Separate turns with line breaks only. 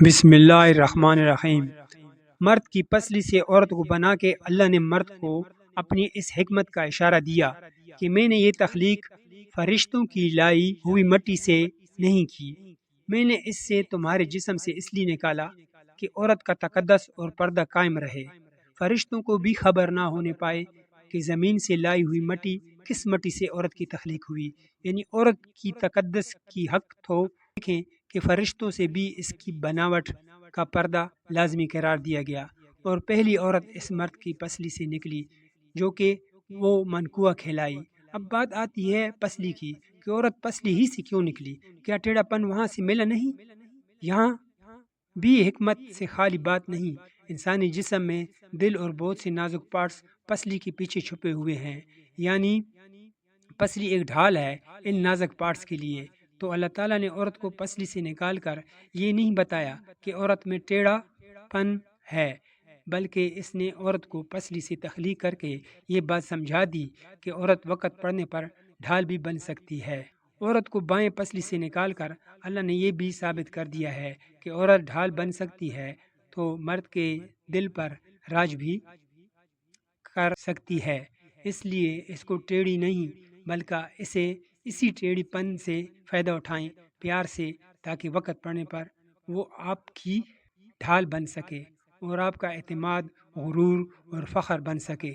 بسم اللہ الرحمن الرحیم۔ مرد کی پسلی سے عورت کو بنا کے اللہ نے مرد کو اپنی اس حکمت کا اشارہ دیا کہ میں نے یہ تخلیق فرشتوں کی لائی ہوئی مٹی سے نہیں کی، میں نے اس سے تمہارے جسم سے اس لیے نکالا کہ عورت کا تقدس اور پردہ قائم رہے، فرشتوں کو بھی خبر نہ ہونے پائے کہ زمین سے لائی ہوئی مٹی کس مٹی سے عورت کی تخلیق ہوئی، یعنی عورت کی تقدس کی حق تو دیکھیں کہ فرشتوں سے بھی اس کی بناوٹ کا پردہ لازمی قرار دیا گیا، اور پہلی عورت اس مرد کی پسلی سے نکلی جو کہ وہ منقوہ کہلائی۔ اب بات آتی ہے پسلی کی کہ عورت پسلی ہی سے کیوں نکلی، کیا ٹیڑھا پن وہاں سے ملا نہیں؟ یہاں بھی حکمت سے خالی بات نہیں، انسانی جسم میں دل اور بہت سے نازک پارٹس پسلی کے پیچھے چھپے ہوئے ہیں، یعنی پسلی ایک ڈھال ہے ان نازک پارٹس کے لیے۔ تو اللہ تعالیٰ نے عورت کو پسلی سے نکال کر یہ نہیں بتایا کہ عورت میں ٹیڑھا پن ہے، بلکہ اس نے عورت کو پسلی سے تخلیق کر کے یہ بات سمجھا دی کہ عورت وقت پڑنے پر ڈھال بھی بن سکتی ہے۔ عورت کو بائیں پسلی سے نکال کر اللہ نے یہ بھی ثابت کر دیا ہے کہ عورت ڈھال بن سکتی ہے تو مرد کے دل پر راج بھی کر سکتی ہے، اس لیے اس کو ٹیڑھی نہیں بلکہ اسی ٹیڑھی پن سے فائدہ اٹھائیں پیار سے، تاکہ وقت پڑنے پر وہ آپ کی ڈھال بن سکے اور آپ کا اعتماد، غرور اور فخر بن سکے۔